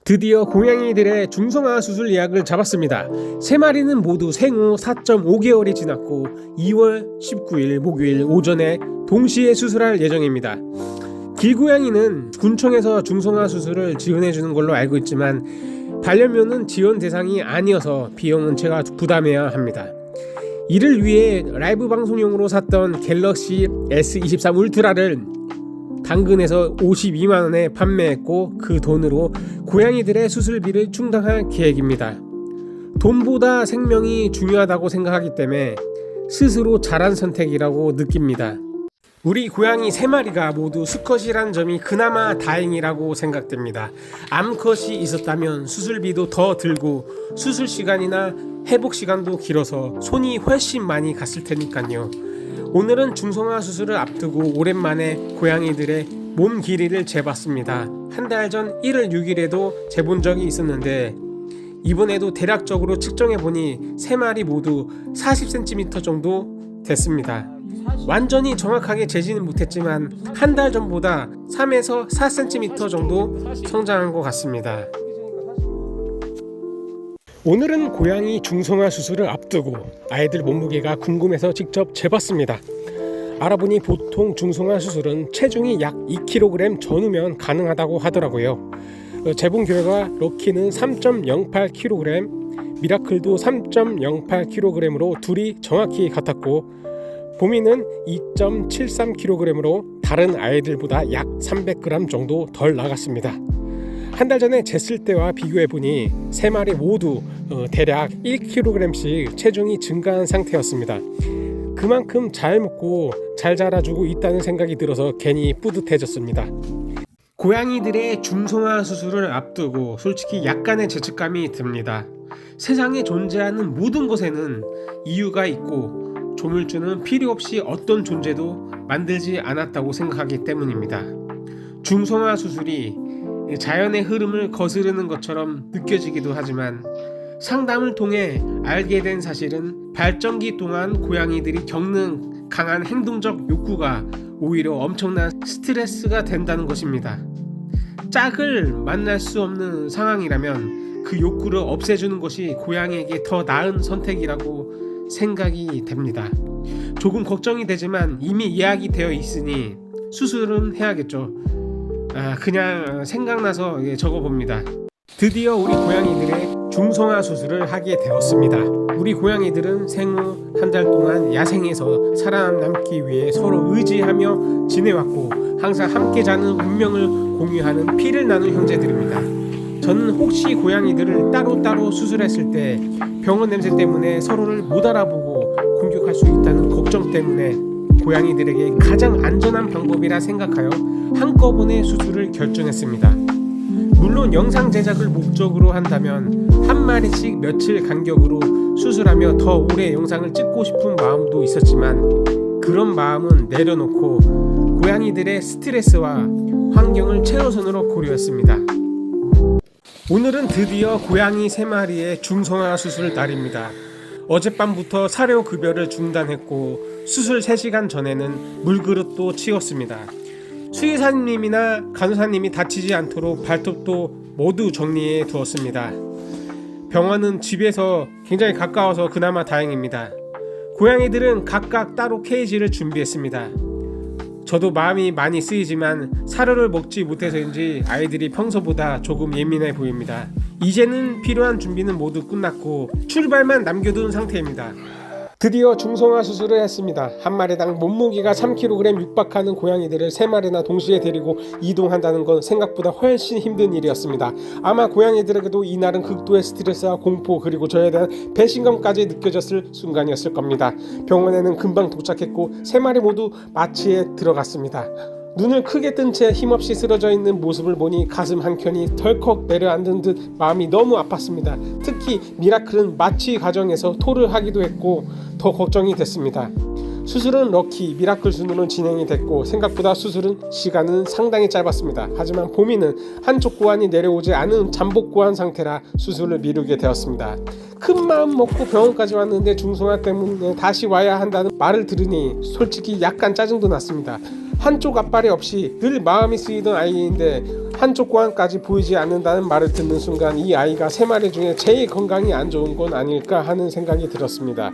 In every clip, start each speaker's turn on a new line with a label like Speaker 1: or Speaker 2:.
Speaker 1: 드디어 고양이들의 중성화 수술 예약을 잡았습니다. 3마리는 모두 생후 4.5개월이 지났고 2월 19일 목요일 오전에 동시에 수술할 예정입니다. 길고양이는 군청에서 중성화 수술을 지원해주는 걸로 알고 있지만 반려묘는 지원 대상이 아니어서 비용은 제가 부담해야 합니다. 이를 위해 라이브 방송용으로 샀던 갤럭시 S23 울트라를 당근에서 52만원에 판매했고 그 돈으로 고양이들의 수술비를 충당할 계획입니다. 돈보다 생명이 중요하다고 생각하기 때문에 스스로 잘한 선택이라고 느낍니다. 우리 고양이 3마리가 모두 수컷이란 점이 그나마 다행이라고 생각됩니다. 암컷이 있었다면 수술비도 더 들고 수술 시간이나 회복 시간도 길어서 손이 훨씬 많이 갔을 테니까요. 오늘은 중성화 수술을 앞두고 오랜만에 고양이들의 몸 길이를 재봤습니다. 한 달 전 1월 6일에도 재본 적이 있었는데 이번에도 대략적으로 측정해보니 3마리 모두 40cm 정도 됐습니다. 완전히 정확하게 재지는 못했지만 한 달 전보다 3에서 4cm 정도 성장한 것 같습니다. 오늘은 고양이 중성화 수술을 앞두고 아이들 몸무게가 궁금해서 직접 재봤습니다. 알아보니 보통 중성화 수술은 체중이 약 2kg 전후면 가능하다고 하더라고요. 재본 결과 럭키는 3.08kg, 미라클도 3.08kg으로 둘이 정확히 같았고 보미는 2.73kg으로 다른 아이들보다 약 300g 정도 덜 나갔습니다. 한 달 전에 쟀을 때와 비교해보니 3마리 모두 대략 1kg씩 체중이 증가한 상태였습니다. 그만큼 잘 먹고 잘 자라주고 있다는 생각이 들어서 괜히 뿌듯해졌습니다. 고양이들의 중성화 수술을 앞두고 솔직히 약간의 죄책감이 듭니다. 세상에 존재하는 모든 것에는 이유가 있고 조물주는 필요 없이 어떤 존재도 만들지 않았다고 생각하기 때문입니다. 중성화 수술이 자연의 흐름을 거스르는 것처럼 느껴지기도 하지만 상담을 통해 알게 된 사실은 발전기 동안 고양이들이 겪는 강한 행동적 욕구가 오히려 엄청난 스트레스가 된다는 것입니다. 짝을 만날 수 없는 상황이라면 그 욕구를 없애주는 것이 고양이에게 더 나은 선택이라고 생각이 됩니다. 조금 걱정이 되지만 이미 예약이 되어 있으니 수술은 해야겠죠. 그냥 생각나서 적어봅니다. 드디어 우리 고양이들의 중성화 수술을 하게 되었습니다. 우리 고양이들은 생후 한 달 동안 야생에서 살아남기 위해 서로 의지하며 지내왔고 항상 함께 자는 운명을 공유하는 피를 나눈 형제들입니다. 저는 혹시 고양이들을 따로따로 수술했을 때 병원 냄새 때문에 서로를 못 알아보고 공격할 수 있다는 걱정 때문에 고양이들에게 가장 안전한 방법이라 생각하여 한꺼번에 수술을 결정했습니다. 물론 영상 제작을 목적으로 한다면 한 마리씩 며칠 간격으로 수술하며 더 오래 영상을 찍고 싶은 마음도 있었지만 그런 마음은 내려놓고 고양이들의 스트레스와 환경을 최우선으로 고려했습니다. 오늘은 드디어 고양이 3마리의 중성화 수술 날입니다. 어젯밤부터 사료 급여를 중단했고 수술 3시간 전에는 물그릇도 치웠습니다. 수의사님이나 간호사님이 다치지 않도록 발톱도 모두 정리해 두었습니다. 병원은 집에서 굉장히 가까워서 그나마 다행입니다. 고양이들은 각각 따로 케이지를 준비했습니다. 저도 마음이 많이 쓰이지만 사료를 먹지 못해서인지 아이들이 평소보다 조금 예민해 보입니다. 이제는 필요한 준비는 모두 끝났고 출발만 남겨둔 상태입니다. 드디어 중성화 수술을 했습니다. 한 마리당 몸무게가 3kg 육박하는 고양이들을 3마리나 동시에 데리고 이동한다는 건 생각보다 훨씬 힘든 일이었습니다. 아마 고양이들에게도 이날은 극도의 스트레스와 공포 그리고 저에 대한 배신감까지 느껴졌을 순간이었을 겁니다. 병원에는 금방 도착했고 3마리 모두 마취에 들어갔습니다. 눈을 크게 뜬 채 힘없이 쓰러져 있는 모습을 보니 가슴 한켠이 덜컥 내려앉은 듯 마음이 너무 아팠습니다. 특히 미라클은 마취 과정에서 토를 하기도 했고 더 걱정이 됐습니다. 수술은 럭키, 미라클 순으로 진행이 됐고 생각보다 수술은 시간은 상당히 짧았습니다. 하지만 보미는 한쪽 고환이 내려오지 않은 잠복 고환 상태라 수술을 미루게 되었습니다. 큰 마음 먹고 병원까지 왔는데 중성화 때문에 다시 와야 한다는 말을 들으니 솔직히 약간 짜증도 났습니다. 한쪽 앞발이 없이 늘 마음이 쓰이던 아이인데 한쪽 고환까지 보이지 않는다는 말을 듣는 순간 이 아이가 3마리 중에 제일 건강이 안 좋은 건 아닐까 하는 생각이 들었습니다.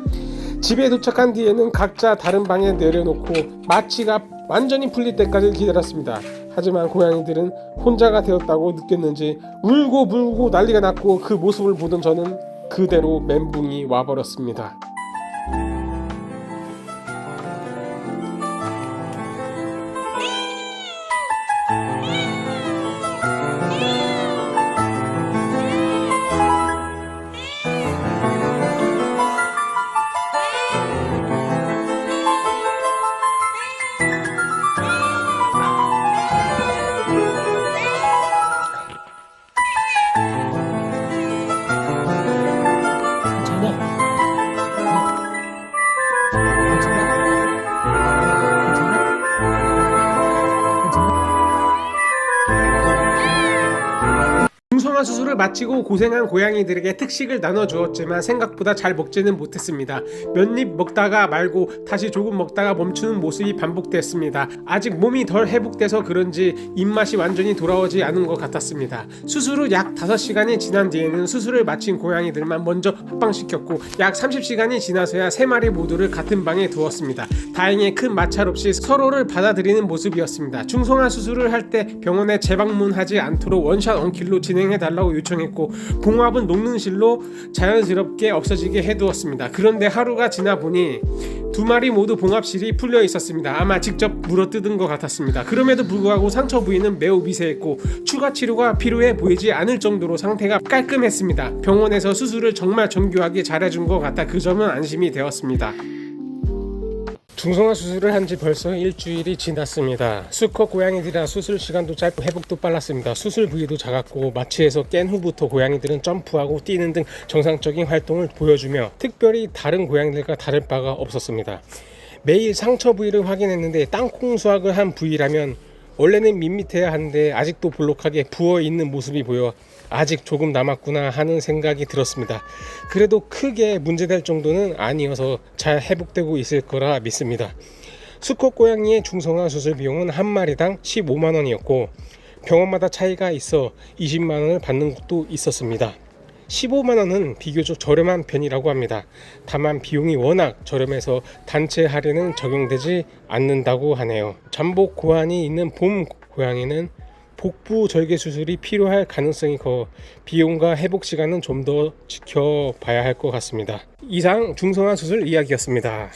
Speaker 1: 집에 도착한 뒤에는 각자 다른 방에 내려놓고 마취가 완전히 풀릴 때까지 기다렸습니다. 하지만 고양이들은 혼자가 되었다고 느꼈는지 울고 불고 난리가 났고 그 모습을 보던 저는 그대로 멘붕이 와버렸습니다. 중성화 수술을 마치고 고생한 고양이들에게 특식을 나눠주었지만 생각보다 잘 먹지는 못했습니다. 몇 입 먹다가 말고 다시 조금 먹다가 멈추는 모습이 반복됐습니다. 아직 몸이 덜 회복돼서 그런지 입맛이 완전히 돌아오지 않은 것 같았습니다. 수술 후 약 5시간이 지난 뒤에는 수술을 마친 고양이들만 먼저 합방시켰고 약 30시간이 지나서야 3마리 모두를 같은 방에 두었습니다. 다행히 큰 마찰 없이 서로를 받아들이는 모습이었습니다. 중성화 수술을 할 때 병원에 재방문하지 않도록 원샷 원킬로 진행해달라고 요청했고 봉합은 녹는 실로 자연스럽게 없어지게 해두었습니다. 그런데 하루가 지나 보니 2마리 모두 봉합실이 풀려 있었습니다. 아마 직접 물어뜯은 것 같았습니다. 그럼에도 불구하고 상처 부위는 매우 미세했고 추가 치료가 필요해 보이지 않을 정도로 상태가 깔끔했습니다. 병원에서 수술을 정말 정교하게 잘해준 것 같아 그 점은 안심이 되었습니다. 중성화 수술을 한 지 벌써 일주일이 지났습니다. 수컷 고양이들이라 수술 시간도 짧고 회복도 빨랐습니다. 수술 부위도 작았고 마취에서 깬 후부터 고양이들은 점프하고 뛰는 등 정상적인 활동을 보여주며 특별히 다른 고양이들과 다를 바가 없었습니다. 매일 상처 부위를 확인했는데 땅콩 수확을 한 부위라면 원래는 밋밋해야 하는데 아직도 볼록하게 부어있는 모습이 보여 아직 조금 남았구나 하는 생각이 들었습니다. 그래도 크게 문제될 정도는 아니어서 잘 회복되고 있을 거라 믿습니다. 수컷 고양이의 중성화 수술 비용은 한 마리당 15만원이었고 병원마다 차이가 있어 20만원을 받는 곳도 있었습니다. 15만원은 비교적 저렴한 편이라고 합니다. 다만 비용이 워낙 저렴해서 단체 할인은 적용되지 않는다고 하네요. 잠복 고환이 있는 봄 고양이는 복부 절개 수술이 필요할 가능성이 커 비용과 회복 시간은 좀 더 지켜봐야 할 것 같습니다. 이상 중성화 수술 이야기였습니다.